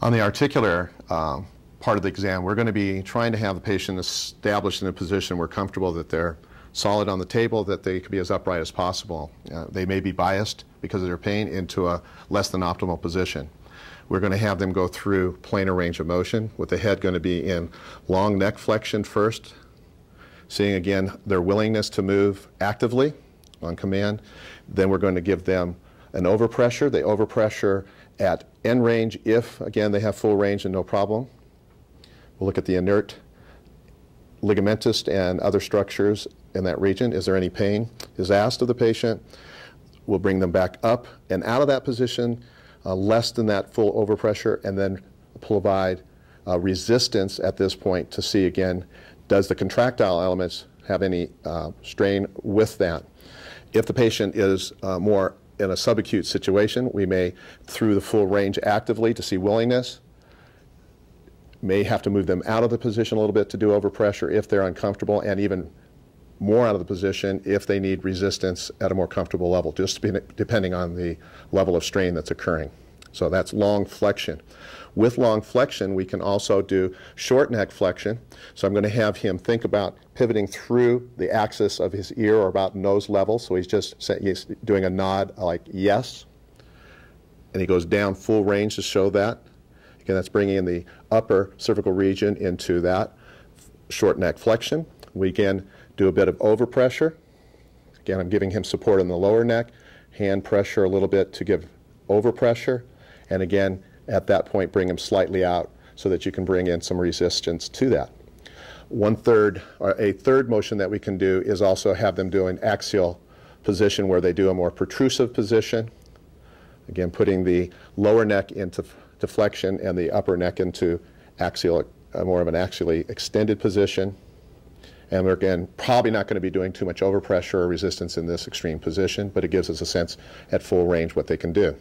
On the articular part of the exam, we're going to be trying to have the patient established in a position where comfortable that they're solid on the table, that they can be as upright as possible. They may be biased because of their pain into a less than optimal position. We're going to have them go through planar range of motion, with the head going to be in long neck flexion first, seeing again their willingness to move actively on command. Then we're going to give them an overpressure. They overpressure at end range if, again, they have full range and no problem. We'll look at the inert ligamentous and other structures in that region. Is there any pain? Is asked of the patient. We'll bring them back up and out of that position, less than that full overpressure, and then provide resistance at this point to see again, does the contractile elements have any strain with that? If the patient is more in a subacute situation, we may, through the full range actively to see willingness, may have to move them out of the position a little bit to do overpressure if they're uncomfortable, and even more out of the position if they need resistance at a more comfortable level, just depending on the level of strain that's occurring. So that's long flexion. With long flexion, we can also do short neck flexion. So I'm going to have him think about pivoting through the axis of his ear or about nose level. So he's doing a nod like yes. And he goes down full range to show that. Again, that's bringing in the upper cervical region into that short neck flexion. We again do a bit of overpressure. Again, I'm giving him support in the lower neck, hand pressure a little bit to give overpressure. And again, at that point, bring him slightly out so that you can bring in some resistance to that. A third motion that we can do is also have them do an axial position where they do a more protrusive position. Again, putting the lower neck into flexion and the upper neck into axial, more of an axially extended position. And we're again probably not going to be doing too much overpressure or resistance in this extreme position, but it gives us a sense at full range what they can do.